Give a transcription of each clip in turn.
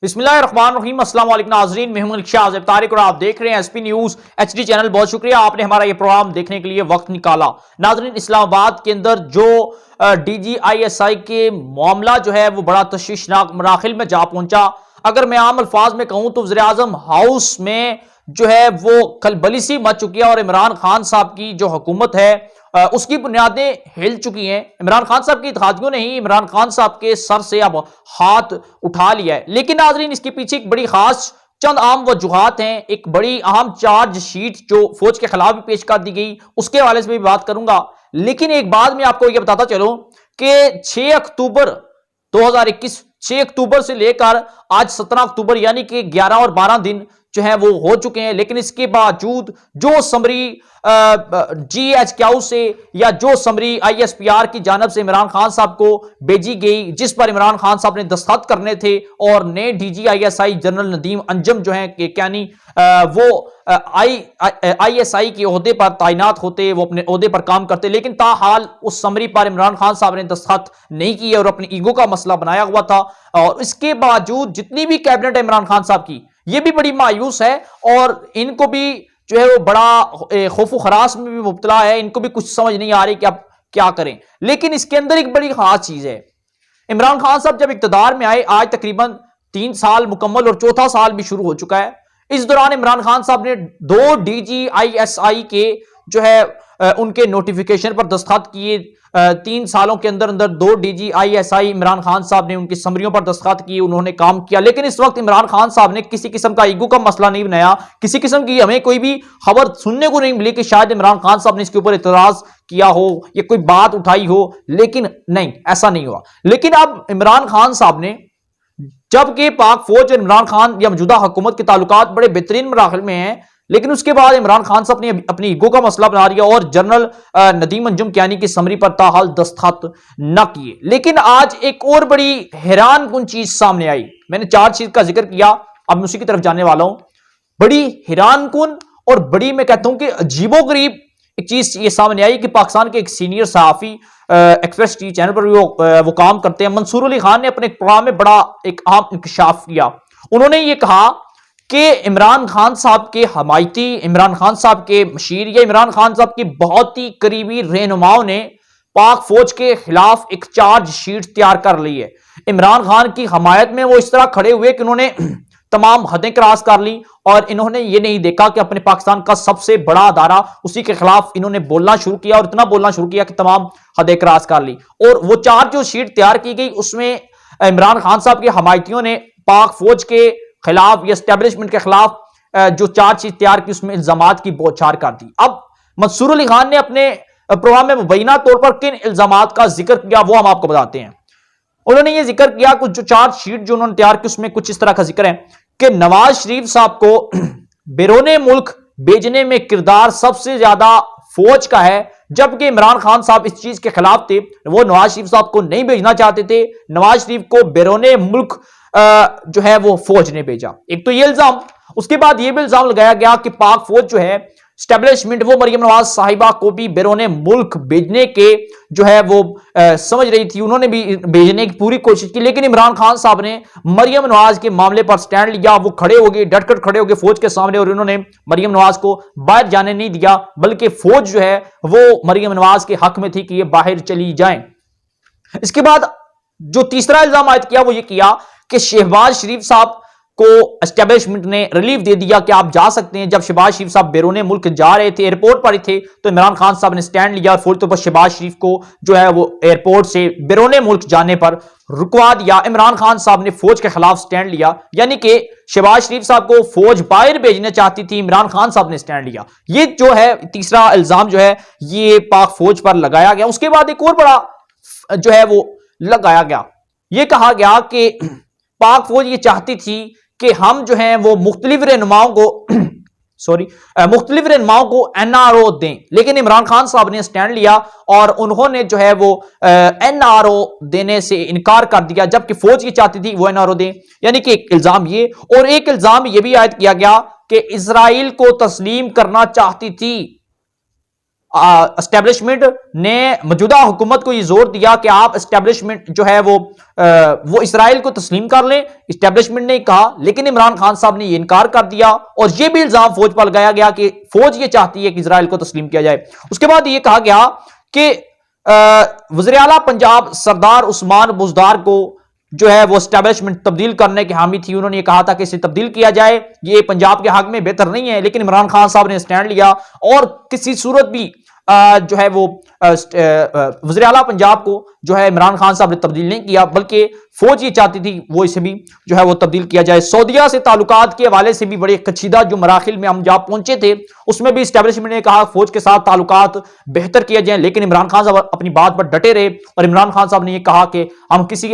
बिस्मिल्लाहिर्रहमानिर्रहीम अस्सलाम वालेकुम नाज़रीन, मैं हूं तारिक और आप देख रहे हैं एसपी न्यूज एचडी चैनल। बहुत शुक्रिया आपने हमारा ये प्रोग्राम देखने के लिए वक्त निकाला। नाज़रीन, इस्लामाबाद के अंदर जो डीजी ISI के मामला जो है वो बड़ा तशवीशनाक मराहिल में जा पहुंचा। अगर मैं आम अल्फाज में कहूं तो वज़ीर आज़म हाउस में जो है वो खलबली सी मच चुकी है और इमरान खान साहब की जो हुकूमत है उसकी बुनियादें हिल चुकी हैं। इमरान खान साहब की इत्तेहादियों ने ही इमरान खान साहब के सर से अब हाथ उठा लिया है। लेकिन नाज़रीन, इसके पीछे एक बड़ी खास चंद आम वजूहात हैं। एक बड़ी अहम चार्ज शीट जो फौज के खिलाफ भी पेश कर दी गई, उसके हवाले से भी बात करूंगा। लेकिन एक बात मैं आपको यह बताता चलूं कि 6 अक्टूबर 2021, 6 अक्टूबर से लेकर आज 17 अक्टूबर यानी कि 11 और 12 दिन जो है वो हो चुके हैं। लेकिन इसके बावजूद जो समरी GHQ से या जो समरी ISPR की जानब से इमरान खान साहब को भेजी गई, जिस पर इमरान खान साहब ने दस्तखत करने थे और नए DG ISI general Nadeem Anjum जो है यानी वो ISI के ओहदे पर तैनात होते, वो अपने ओहदे पर काम करते, लेकिन ताहाल उस समरी पर इमरान खान साहब ने दस्तखत नहीं किए और अपनी ईगो का मसला बनाया हुआ था। और इसके बावजूद जितनी भी कैबिनेट है इमरान खान साहब की, ये भी बड़ी मायूस है और इनको भी जो है वो बड़ा खौफ खरास में भी मुब्तला है। इनको भी कुछ समझ नहीं आ रही कि अब क्या करें। लेकिन इसके अंदर एक बड़ी खास चीज है, इमरान खान साहब जब इक्तदार में आए, आज तकरीबन 3 साल मुकम्मल और चौथा साल भी शुरू हो चुका है। इस दौरान इमरान खान साहब ने 2 DG ISI के जो है उनके नोटिफिकेशन पर दस्तखत किए। 3 सालों के अंदर अंदर 2 DG ISI इमरान खान साहब ने उनकी समरियों पर दस्तखत किए, उन्होंने काम किया। लेकिन इस वक्त इमरान खान साहब ने किसी किस्म का ईगो का मसला नहीं बनाया, किसी किस्म की हमें कोई भी खबर सुनने को नहीं मिली कि शायद इमरान खान साहब ने इसके ऊपर इतराज किया हो या कोई बात उठाई हो। लेकिन नहीं, ऐसा नहीं हुआ। लेकिन अब इमरान खान साहब ने, जबकि पाक फौज और इमरान खान या मौजूदा हुकूमत के ताल्लुकात बड़े बेहतरीन मराहल में हैं, लेकिन उसके बाद इमरान खान साहब ने अपनी ईगो का मसला बना लिया और जनरल नदीम अंजुम यानी कि समरी पर ताहाल दस्तखत न किए। लेकिन आज एक और बड़ी हैरान कुन चीज सामने आई। मैंने 4 चीज का जिक्र किया, अब मैं उसी की तरफ जाने वाला हूं। बड़ी हैरान कुन और बड़ी, मैं कहता हूं कि अजीबोगरीब एक चीज ये सामने आई कि पाकिस्तान के एक सीनियर सहाफी एक्सप्रेस टीवी चैनल पर वो काम करते हैं, मंसूर अली खान ने अपने प्रोग्राम में बड़ा एक अहम इंकशाफ किया। उन्होंने ये कहा कि इमरान खान साहब के हमायती, इमरान खान साहब के मशीर या इमरान खान साहब की बहुत ही करीबी रहनुमाओं ने पाक फौज के खिलाफ एक चार्ज शीट तैयार कर ली है। इमरान खान की हमायत में वो इस तरह खड़े हुए कि उन्होंने तमाम हदें क्रॉस कर ली और इन्होंने ये नहीं देखा कि अपने पाकिस्तान का सबसे बड़ा अदारा, उसी के खिलाफ इन्होंने बोलना शुरू किया और इतना बोलना शुरू किया कि तमाम हदें क्रॉस कर ली। और वो चार्ज जो शीट तैयार की गई उसमें इमरान खान साहब के हमायतियों ने पाक फौज के खिलाफ या एस्टेब्लिशमेंट के खिलाफ जो चार्ज शीट तैयार की उसमें इल्जामात की बौछार कर दी। अब मंसूर अली खान ने अपने प्रोग्राम में मुबैना तौर पर किन इल्जामात का जिक्र किया वो हम आपको बताते हैं। उन्होंने ये जिक्र किया, कुछ जो चार्ज शीट जो उन्होंने तैयार की उसमें कुछ इस तरह का जिक्र है कि नवाज शरीफ साहब को बैरूने मुल्क भेजने में किरदार सबसे ज्यादा फौज का है, जबकि इमरान खान साहब इस चीज के खिलाफ थे। वो नवाज शरीफ साहब को नहीं भेजना चाहते थे, नवाज शरीफ को बैरूने मुल्क जो है वो फौज ने भेजा। एक तो ये इल्जाम। उसके बाद ये भी इल्जाम लगाया गया कि पाक फौज जो है स्टैब्लिशमेंट वो मरियम नवाज साहिबा को भी बैरूने मुल्क भेजने के जो है वो समझ रही थी, उन्होंने भी भेजने की पूरी कोशिश की। लेकिन इमरान खान साहब ने मरियम नवाज के मामले पर स्टैंड लिया, वो खड़े हो गए, डटकर खड़े हो गए फौज के सामने और उन्होंने मरियम नवाज को बाहर जाने नहीं दिया, बल्कि फौज जो है वो मरियम नवाज के हक में थी कि ये बाहर चली जाएं। इसके बाद जो तीसरा इल्जाम आयद किया वो ये किया कि शहबाज शरीफ साहब को एस्टेब्लिशमेंट ने रिलीफ दे दिया कि आप जा सकते हैं। जब शहबाज शरीफ साहब बैरूने मुल्क जा रहे थे, एयरपोर्ट पर ही थे, तो इमरान खान साहब ने स्टैंड लिया और फौरी तौर पर शहबाज शरीफ को जो है वो एयरपोर्ट से बैरूने मुल्क जाने पर रुकवा दिया। इमरान खान साहब ने फौज के खिलाफ स्टैंड लिया, यानी कि शहबाज शरीफ साहब को फौज बाहर भेजने चाहती थी, इमरान खान साहब ने स्टैंड लिया। ये जो है तीसरा इल्जाम जो है ये पाक फौज पर लगाया गया। उसके बाद एक और बड़ा जो है वो लगाया गया, ये कहा गया कि पाक फौज ये चाहती थी कि हम जो हैं वो मुख्तलिफ रहनुमाओं को NRO दें, लेकिन इमरान खान साहब ने स्टैंड लिया और उन्होंने जो है वो NRO देने से इनकार कर दिया, जबकि फौज ये चाहती थी वो NRO दें। यानी कि एक इल्जाम ये, और एक इल्जाम ये भी आयद किया गया कि इजराइल को तस्लीम करना चाहती थी एस्टेब्लिशमेंट ने मौजूदा हुकूमत को यह जोर दिया कि आप एस्टेब्लिशमेंट जो है वो इसराइल को तस्लीम कर लें, एस्टेब्लिशमेंट ने कहा, लेकिन इमरान खान साहब ने यह इनकार कर दिया और यह भी इल्जाम फौज पर लगाया गया कि फौज ये चाहती है कि इसराइल को तस्लीम किया जाए। उसके बाद यह कहा गया कि वज़ीर आला पंजाब सरदार उस्मान बुज़दार को जो है वो एस्टेब्लिशमेंट तब्दील करने की हामी थी, उन्होंने ये कहा था कि इसे तब्दील किया जाए, ये पंजाब के हक में बेहतर नहीं है, लेकिन इमरान खान साहब ने स्टैंड लिया और किसी सूरत भी जो है वो वज़ीर आला पंजाब को जो है इमरान खान साहब ने तब्दील नहीं किया, बल्कि फौज ये चाहती थी वो इसे भी जो है वो तब्दील किया जाए। सऊदीया से ताल्लुकात के हवाले से भी बड़े कशीदा जो मराहिल में हम जहाँ पहुंचे थे, उसमें भी एस्टेब्लिशमेंट ने कहा फौज के साथ ताल्लुकात बेहतर किए जाए, लेकिन इमरान खान साहब अपनी बात पर डटे रहे और इमरान खान साहब ने यह कहा कि हम किसी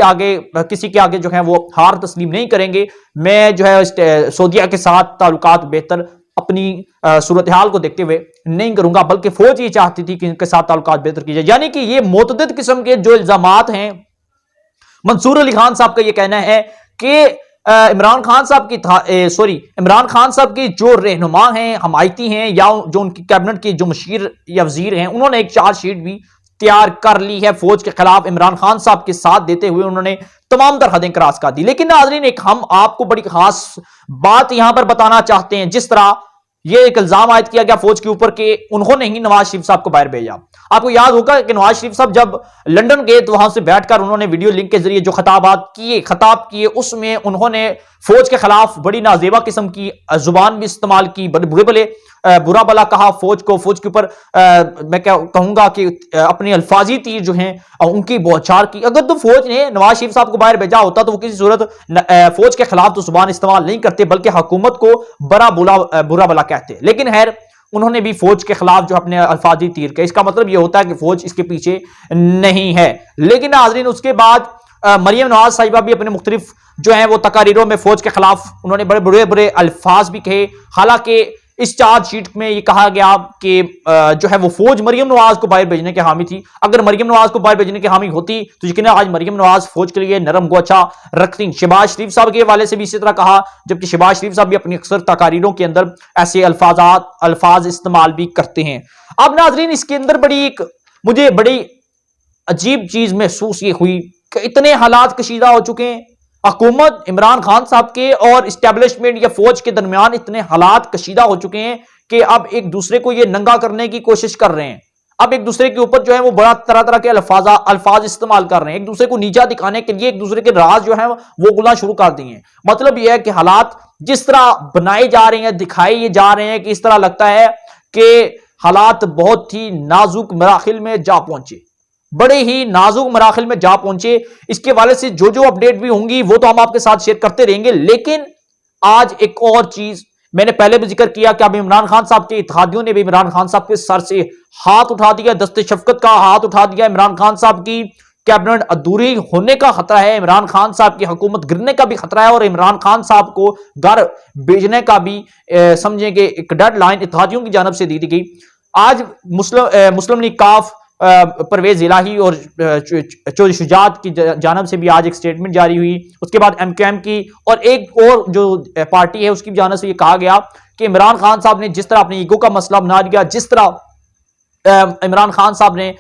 के आगे जो है वो हार तस्लीम नहीं करेंगे, मैं जो है सऊदीया के साथ ताल्लुकात बेहतर अपनी सूरत हाल को देखते हुए नहीं करूंगा, बल्कि फौज ये चाहती थी कि इनके साथ ताल्लुकात बेहतर किए जाए। यानी कि ये मुतअद्दिद किस्म के जो इल्जामात हैं, मंसूर अली खान साहब का ये कहना है कि इमरान खान साहब की जो रहनुमा हैं, हमायती हैं, या जो उनकी कैबिनेट के जो मशीर या वजीर हैं, उन्होंने एक चार्जशीट भी तैयार कर ली है फौज के खिलाफ इमरान खान साहब के साथ देते हुए उन्होंने तमाम तरह हदें क्रॉस कर दी। लेकिन नाज़रीन, एक हम आपको बड़ी खास बात यहां पर बताना चाहते हैं। जिस तरह यह एक इल्जाम आयद किया गया फौज के ऊपर कि उन्होंने ही नवाज शरीफ साहब को बाहर भेजा। आपको याद होगा कि नवाज शरीफ साहब जब लंदन गए तो वहां से बैठकर उन्होंने वीडियो लिंक के जरिए जो खताब किए उसमें उन्होंने फौज के खिलाफ बड़ी नाजेबा किस्म की जुबान भी इस्तेमाल की, बड़े बुरा भला कहा फौज के ऊपर मैं क्या कहूंगा कि अपनी अल्फाजी तीर जो हैं उनकी बौछार की। अगर तो फौज ने नवाज शरीफ साहब को बाहर भेजा होता तो वो किसी सूरत फौज के खिलाफ तो जुबान इस्तेमाल नहीं करते, बल्कि हुकूमत को बुरा भला कहते। लेकिन खैर, उन्होंने भी फौज के खिलाफ जो अपने अल्फाजी तीर के, इसका मतलब यह होता है कि फौज इसके पीछे नहीं है। लेकिन नाज़रीन, उसके बाद मरियम नवाज साहिबा भी अपने मुख्तलिफ जो है वो तकारीरों में फौज के खिलाफ उन्होंने बड़े बड़े अल्फाज भी कहे। हालांकि इस चार्जशीट में ये कहा गया कि जो है वो फौज मरियम नवाज को बाहर भेजने के हामी थी। अगर मरियम नवाज को बाहर भेजने के हामी होती तो यकीन आज मरियम नवाज फौज के लिए नरम गोचा रखती। शहबाज शरीफ साहब के हवाले से भी इसी तरह कहा, जबकि शहबाज शरीफ साहब भी अपनी अक्सर तकारीरों के अंदर ऐसे अल्फाज इस्तेमाल भी करते हैं। अब नाजरीन, इसके अंदर मुझे बड़ी अजीब चीज महसूस ये हुई कि इतने हालात कशीदा हो चुके हैं, हुकूमत इमरान खान साहब के और इस्टेब्लिशमेंट या फौज के दरमियान इतने हालात कशीदा हो चुके हैं कि अब एक दूसरे को ये नंगा करने की कोशिश कर रहे हैं। अब एक दूसरे के ऊपर जो है वो बड़ा तरह के अल्फाज इस्तेमाल कर रहे हैं, एक दूसरे को नीचा दिखाने के लिए एक दूसरे के राज जो है वो गुला शुरू कर दिए हैं। मतलब यह है कि हालात जिस तरह बनाए जा रहे हैं, दिखाए जा रहे हैं कि इस तरह लगता है कि हालात बहुत ही नाजुक मराहिल में जा पहुंचे, बड़े ही नाजुक मराहिल में जा पहुंचे। इसके हवाले से जो अपडेट भी होंगी वो तो हम आपके साथ शेयर करते रहेंगे। लेकिन आज एक और चीज मैंने पहले भी जिक्र किया कि अब इमरान खान साहब के इत्तेहादियों ने भी इमरान खान साहब के सर से हाथ उठा दिया, दस्ते शफकत का हाथ उठा दिया। इमरान खान साहब की कैबिनेट अधूरी होने का खतरा है, इमरान खान साहब की हुकूमत गिरने का भी खतरा है और इमरान खान साहब को घर भेजने का भी समझेंगे एक डेडलाइन इत्तेहादियों की जानब से दी गई। आज मुस्लिम लीग काफ परवेज इलाही और चौधरी शुजात की जानब से भी आज एक स्टेटमेंट जारी हुई। उसके बाद एमक्यूएम की और एक और जो पार्टी है उसकी जानब से ये कहा गया कि इमरान खान साहब ने जिस तरह अपने ईगो का मसला बना दिया, जिस तरह इमरान खान साहब ने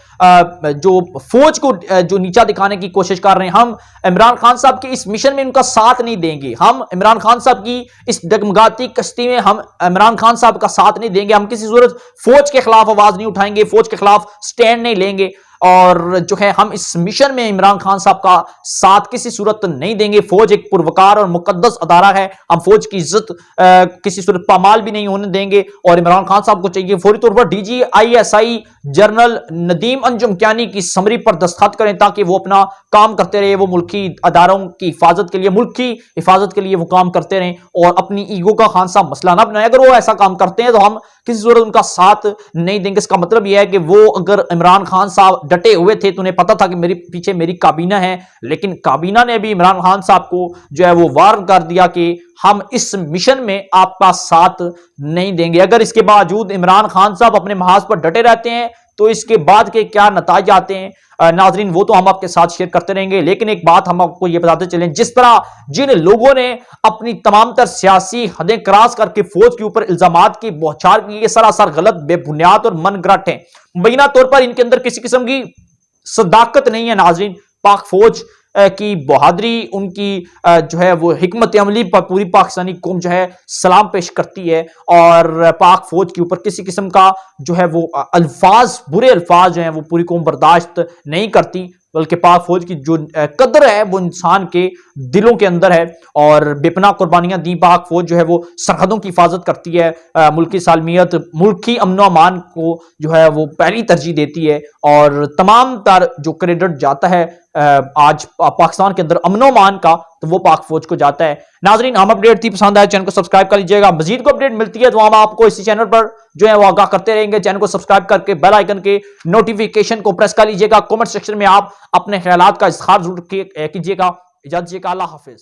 जो फौज को जो नीचा दिखाने की कोशिश कर रहे हैं, हम इमरान खान साहब के इस मिशन में उनका साथ नहीं देंगे। हम इमरान खान साहब की इस डगमगाती कश्ती में हम इमरान खान साहब का साथ नहीं देंगे। हम किसी सूरत फौज के खिलाफ आवाज नहीं उठाएंगे, फौज के खिलाफ स्टैंड नहीं लेंगे और जो है हम इस मिशन में इमरान खान साहब का साथ किसी सूरत नहीं देंगे। फौज एक पुरवकार और मुकद्दस अदारा है, हम फौज की इज्जत किसी सूरत पामाल भी नहीं होने देंगे और इमरान खान साहब को चाहिए फौरी तौर पर DG ISI जनरल नदीम अंजुमक्यानी की समरी पर दस्तखत करें ताकि वो अपना काम करते रहे, वो मुल्की अदारों की हिफाजत के लिए, मुल्क की हिफाजत के लिए वो काम करते रहें और अपनी ईगो का खान साहब मसला ना बनाए। अगर वो ऐसा काम करते हैं तो हम किसी सूरत उनका साथ नहीं देंगे। इसका मतलब यह है कि वो अगर इमरान खान साहब डटे हुए थे तो उन्हें पता था कि मेरे पीछे मेरी काबीना है, लेकिन काबीना ने भी इमरान खान साहब को जो है वो वार्न कर दिया कि हम इस मिशन में आपका साथ नहीं देंगे। अगर इसके बावजूद इमरान खान साहब अपने महाज पर डटे रहते हैं तो इसके बाद के क्या नतीजे आते हैं नाजरीन, वो तो हम आपके साथ शेयर करते रहेंगे। लेकिन एक बात हम आपको ये बताते चलें, जिस तरह जिन लोगों ने अपनी तमाम तर सियासी हदें क्रॉस करके फौज के ऊपर इल्जामात की बौछार की, ये सरासर गलत, बेबुनियाद और मनगढ़ंत है। मुबैना तौर पर इनके अंदर किसी किस्म की सदाकत नहीं है नाजरीन। पाक फौज की बहादुरी, उनकी जो है वो हिकमत अमली पर पूरी पाकिस्तानी कौम जो है सलाम पेश करती है, और पाक फौज के ऊपर किसी किस्म का जो है वो अल्फाज, बुरे अल्फाज जो है वो पूरी कौम बर्दाश्त नहीं करती, बल्कि पाक फौज की जो कदर है वो इंसान के दिलों के अंदर है, और बेपनाह कुर्बानियां दी पाक फौज जो है वो सरहदों की हिफाजत करती है, मुल्की सालमियत, मुल्की अमन अमान को जो है वो पहली तरजीह देती है, और तमाम तर जो क्रेडिट जाता है आज पाकिस्तान के अंदर अमन अमान का, तो वो पाक फौज को जाता है। नाजरीन, हम अपडेट थी, पसंद आए चैनल को सब्सक्राइब कर लीजिएगा। मजीद को अपडेट मिलती है तो हम आपको इसी चैनल पर जो है वो आगाह करते रहेंगे। चैनल को सब्सक्राइब करके बेल आइकन के नोटिफिकेशन को प्रेस कर लीजिएगा। कमेंट सेक्शन में आप अपने ख्यालात का इज़हार जरूर कीजिएगा। इजाजत दीजिएगा। अल्लाह हाफिज।